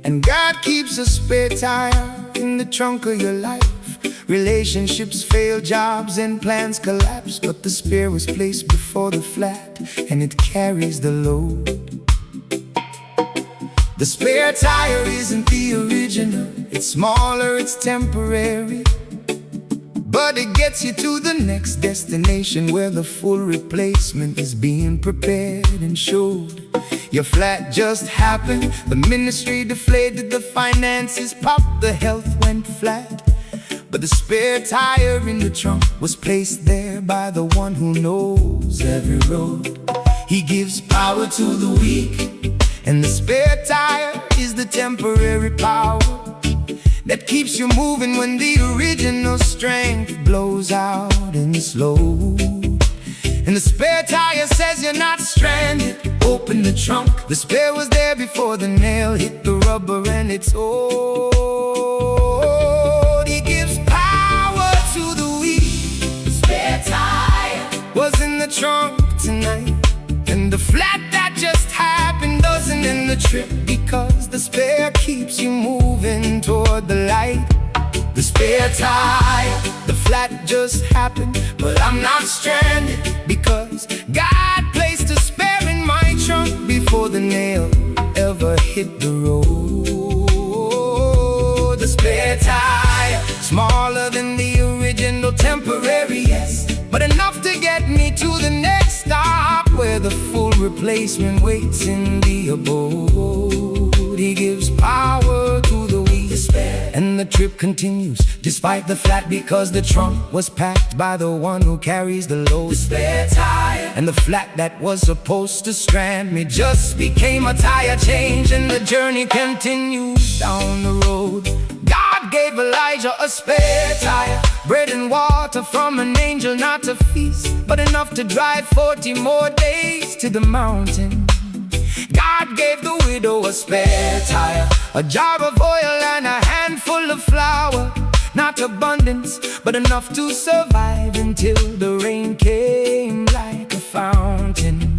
And God keeps a spare tire in the trunk of your life. Relationships fail, jobs and plans collapse, but the spare was placed before the flat, and it carries the load. The spare tire isn't the original. It's smaller, it's temporary, but it gets you to the next destination where the full replacement is being prepared and showed. Your flat just happened, the ministry deflated, the finances popped, the health went flat, but the spare tire in the trunk was placed there by the one who knows every road. He gives power to the weak, and the spare tire is the temporary power that keeps you moving when the original strength blows out and slow. And the spare tire says you're not stranded. Open the trunk, the spare was there before the nail hit the rubber, and it's old. He gives power to the weak. The spare tire was in the trunk tonight, and the flat that just happened doesn't end the trip, because the spare keeps you moving toward the light. The spare tire, the flat just happened, but I'm not stranded, because God placed a spare in my trunk before the nail ever hit the road. The spare tire, smaller than the original, temporary, yes, but enough to get me to the next stop, where the full replacement waits in the abode. He gives power to the weak, and the trip continues despite the flat, because the trunk was packed by the one who carries the load. The spare tire and the flat that was supposed to strand me just became a tire change, and the journey continues down the road. God gave Elijah a spare tire, bread and water from an angel, not a feast, but enough to drive 40 more days to the mountain. God gave the widow a spare tire, a jar of oil and a handful of flour, not abundance, but enough to survive until the rain came like a fountain.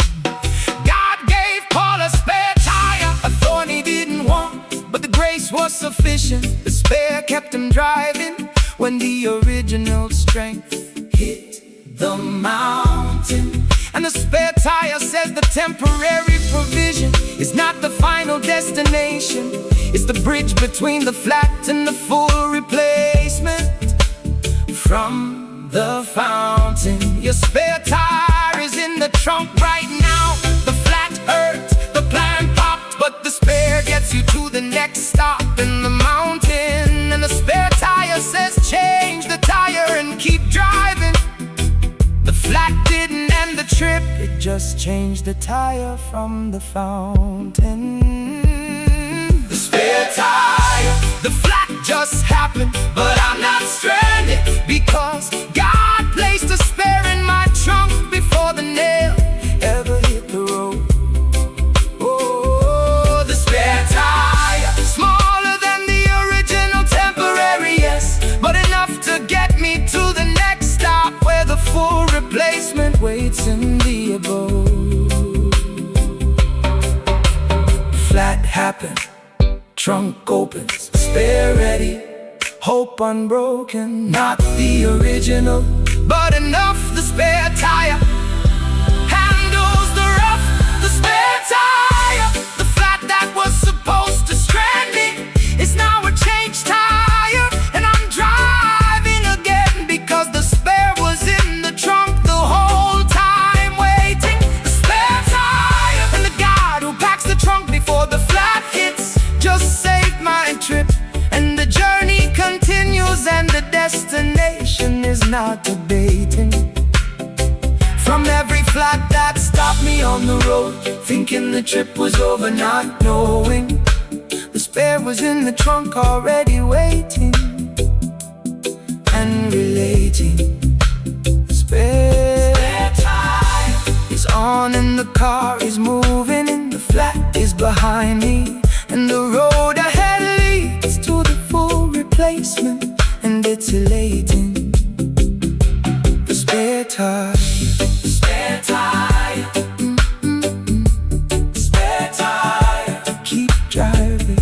God gave Paul a spare tire, a thorn he didn't want, but the grace was sufficient. The spare kept him driving when the original strength hit the mountain. And the spare tire says the temporary provision is not the final destination. It's the bridge between the flat and the full replacement. From the fountain, your spare tire is in the trunk right now. The flat hurt, the plan popped, but the spare gets you to the next stop in the mountain. And the spare tire says change the tire and keep driving. The flat didn't end the trip, it just changed the tire from the fountain. The spare tire, the flat just happened, but I'm not stranded because God placed a spare in my trunk before the nail ever hit the road. Oh, the spare tire, smaller than the original, temporary, yes, but enough to get me to the next stop where the full replacement waits in the abode. Flat happened, trunk opens, spare ready, hope unbroken. Not the original, but enough. The spare tire handles the rough. The spare tire, the flat that was supposed to strand me, is now a changed tire, and I'm driving again because the spare was in the trunk the whole time waiting. The spare tire, and the God who packs the trunk before the flat hits just saved my trip, and the journey continues, and the destination is not debating. From every flat that stopped me on the road, thinking the trip was over, not knowing the spare was in the trunk already waiting and relating. The spare tire is on and the car is moving, and the flat is behind me, and the road ahead leads to the full replacement, and it's elating. The spare tire, spare tire, spare tire, keep driving.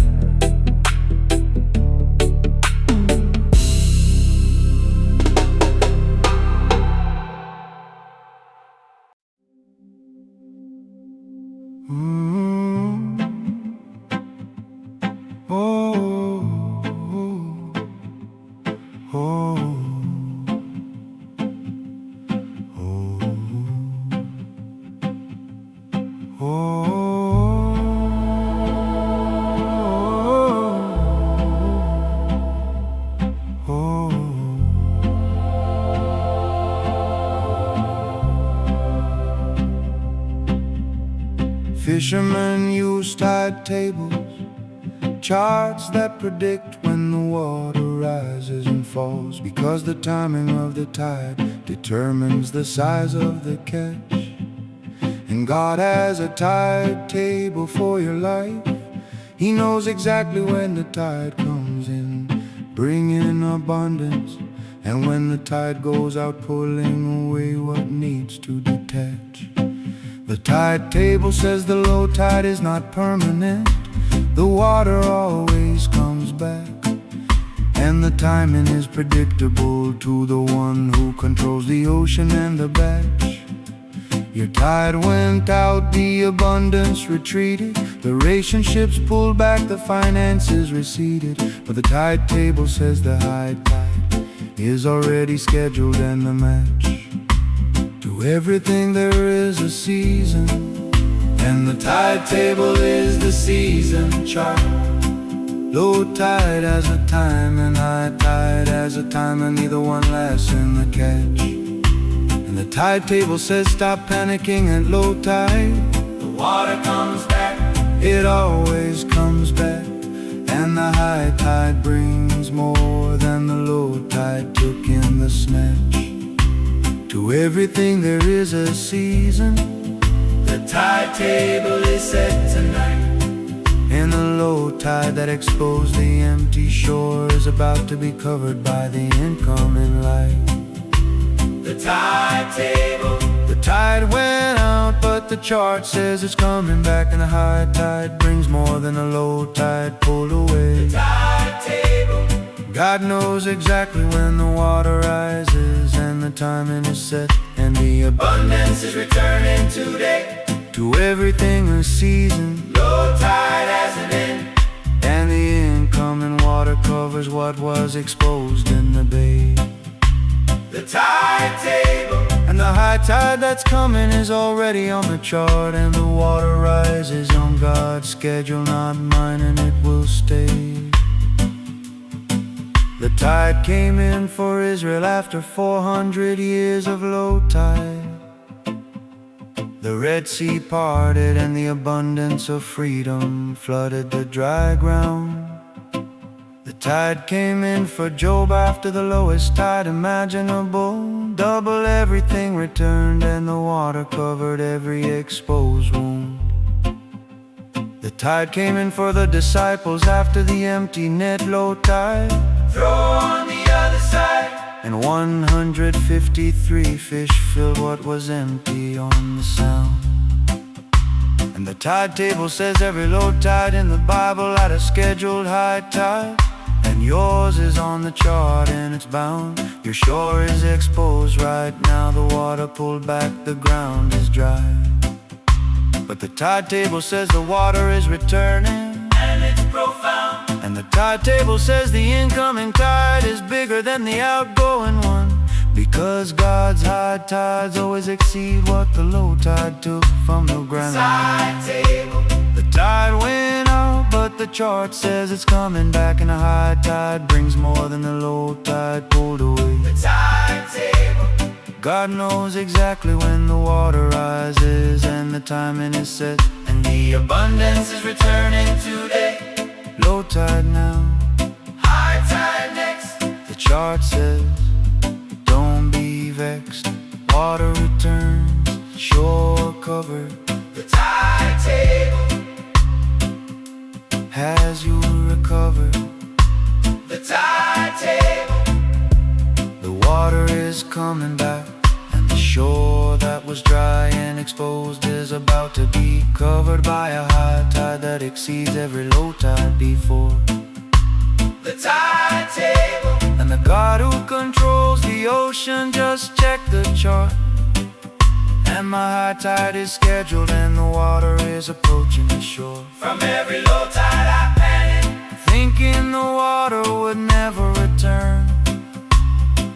Fishermen use tide tables, charts that predict when the water rises and falls, because the timing of the tide determines the size of the catch. And God has a tide table for your life. He knows exactly when the tide comes in, bringing abundance, and when the tide goes out, pulling away what needs to detach. The tide table says the low tide is not permanent. The water always comes back, and the timing is predictable to the one who controls the ocean and the batch. Your tide went out, the abundance retreated, the relationships pulled back, the finances receded. But the tide table says the high tide is already scheduled, and the match. To everything there is a season, and the tide table is the season chart. Low tide has a time, and high tide has a time, and neither one lasts in the catch. And the tide table says stop panicking at low tide. The water comes back, it always comes back, and the high tide brings more than the low tide took in the snatch. To everything there is a season. The tide table is set tonight, and the low tide that exposed the empty shore is about to be covered by the incoming light. The tide table, the tide went out, but the chart says it's coming back, and the high tide brings more than the low tide pulled away. The tide table, God knows exactly when the water rises, and the timing is set, and the abundance is returning today. To everything a season. Low tide has an end, and the incoming water covers what was exposed in the bay. The tide table, and the high tide that's coming is already on the chart, and the water rises on God's schedule, not mine, and it will stay. The tide came in for Israel after 400 years of low tide. The Red Sea parted and the abundance of freedom flooded the dry ground. The tide came in for Job after the lowest tide imaginable. Double everything returned and the water covered every exposed wound. The tide came in for the disciples after the empty net, low tide. Throw on the other side. And 153 fish filled what was empty on the Sound. And the tide table says every low tide in the Bible had a scheduled high tide. And yours is on the chart and it's bound. Your shore is exposed right now. The water pulled back, the ground is dry. But the tide table says the water is returning, and it's profound. And the tide table says the incoming tide is bigger than the outgoing one, because God's high tides always exceed what the low tide took from the ground. The tide went out, but the chart says it's coming back, and the high tide brings more than the low tide pulled away. The tide table. God knows exactly when the water rises, and the timing is set, and the abundance is returning today. Low tide now, high tide next. The chart says, don't be vexed. Water returns, shore covered. The tide table has you recovered. The tide table. The water is coming back, and the shore that was dry and exposed is about to be covered by a high tide that exceeds every low tide before. The tide table. And the God who controls the ocean just checked the chart, and my high tide is scheduled and the water is approaching the shore. From every low tide I panic, thinking the water would never return,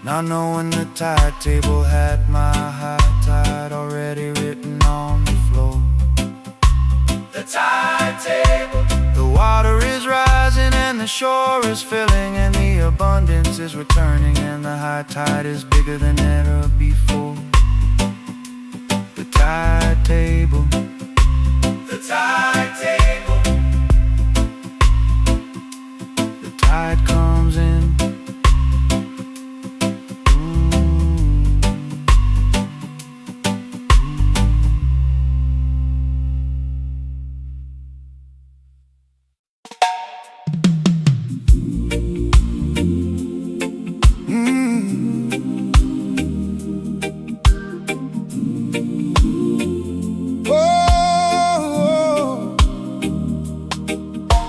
not knowing the tide table had my high tide already written on the floor. The tide table. The water is rising and the shore is filling, and the abundance is returning, and the high tide is bigger than ever before. The tide table. The tide table. The tide comes in.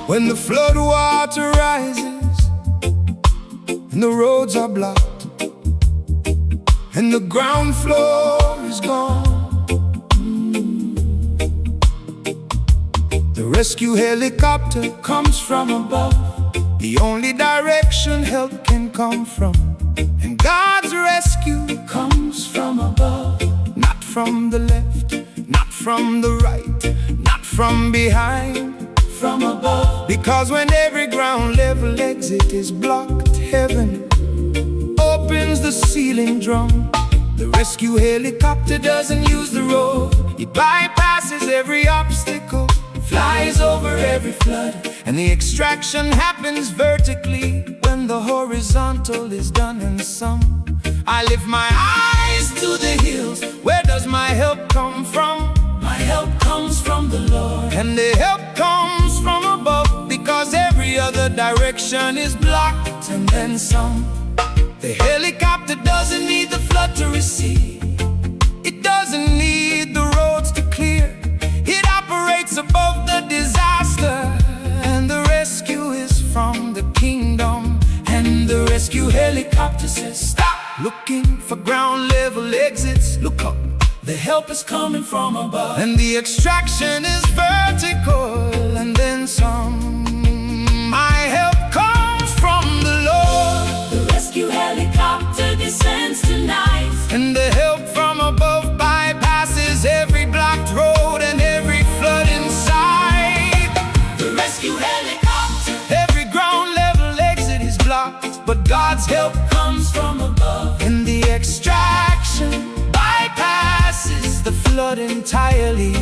When the flood water rises and the roads are blocked and the ground floor is gone, the rescue helicopter comes from above, the only direction help can come from. And God's rescue comes from above, not from the left, not from the right, not from behind, from above. Because when every ground level exit is blocked, heaven opens the ceiling drum. The rescue helicopter doesn't use the road, it bypasses every obstacle, flies over every flood, and the extraction happens vertically when the horizontal is done in some. I lift my eyes to the hills. Where does my help come from? My help comes from the Lord, and the help comes from above, because every other direction is blocked and then some. The helicopter doesn't need the flood to recede, it doesn't need the roads to clear. It operates above the disaster, and the rescue is from the kingdom. And the rescue helicopter says, stop looking for ground level exits, look up, the help is coming from above. And the extraction is vertical and then some. My help comes from the Lord. The rescue helicopter descends tonight, And the help from above bypasses every blocked road and every flood inside. the rescue helicopter. Every ground level exit is blocked, but God's help Comes from above. in the extraction bypasses the flooding entirely.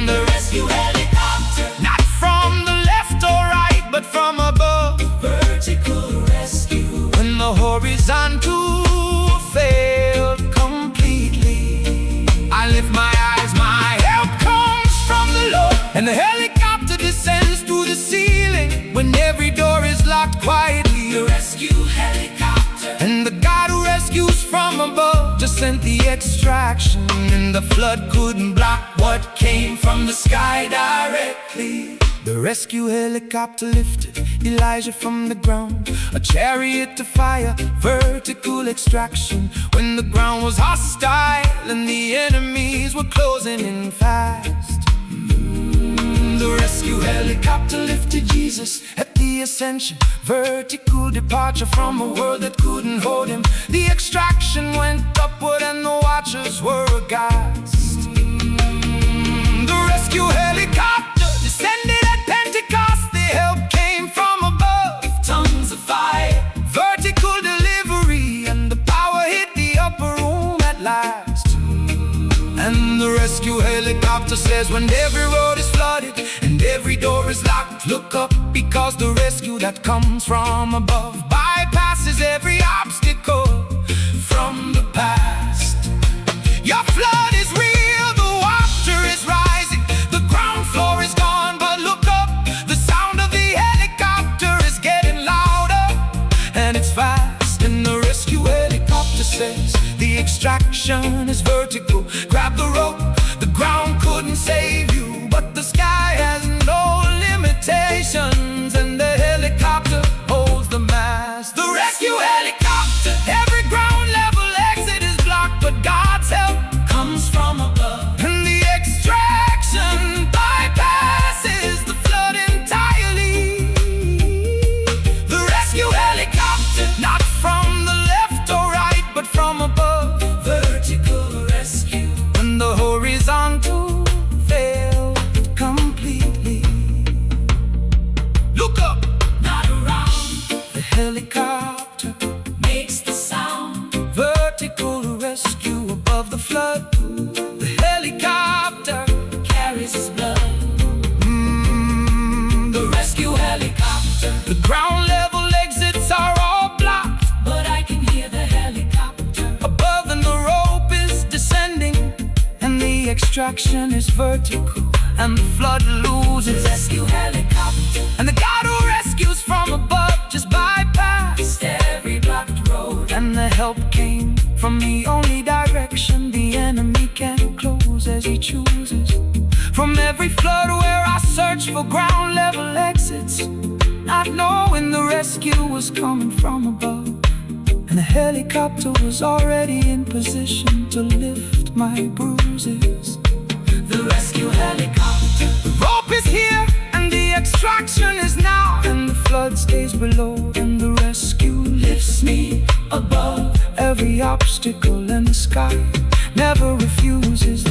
The rescue helicopter, Not from the left or right, but from above. vertical rescue. When the horizontal failed completely, I lift my eyes, my help comes from the Lord. And the helicopter descends through the ceiling when every door is locked quietly. The rescue helicopter, And the God who rescues from above just sent the extraction, and the flood couldn't block what came from the sky directly. The rescue helicopter lifted Elijah from the ground, a chariot to fire, vertical extraction. When the ground was hostile and the enemies were closing in fast, the rescue helicopter lifted Jesus at the ascension, vertical departure from a world that couldn't hold him. The extraction went upward and the watchers were aghast. The rescue helicopter descended at Pentecost. The help came from above, tongues of fire, vertical delivery, and the power hit the upper room at last. And the rescue helicopter says, when every road is flooded and every door is locked, look up, because the rescue that comes from above bypasses every obstacle from the past. Your flood is real, the water is rising, the ground floor is gone, but look up, the sound of the helicopter is getting louder, and it's fast. And the rescue helicopter says, the extraction is vertical, grab the rope, the ground couldn't save you, but the sky has no limitations, and the helicopter holds the mast. The rescue helicopter, every ground level exit is blocked, but God's help comes from above. and the extraction bypasses the flood entirely. The rescue helicopter, not from the left or right, but from above, Vertical rescue, when the horizontal failed completely. Look up, not around, the helicopter, makes the sound. vertical rescue above the flood. The helicopter, Carries his blood. the Rescue helicopter, The ground level exits are all blocked but I can hear the helicopter. above, and the rope is descending, and the extraction is vertical, and the flood loses. Rescue helicopter, And the God who rescues from above just bypassed, every blocked road. and the help came from the only direction the enemy can close as he chooses. From every flood where I search for ground level exits, not knowing the rescue was coming from above, and the helicopter was already in position to lift my bruises. The rescue helicopter, The rope is here and the extraction is now, and the flood stays below and the rescue lifts me above. Every obstacle in the sky never refuses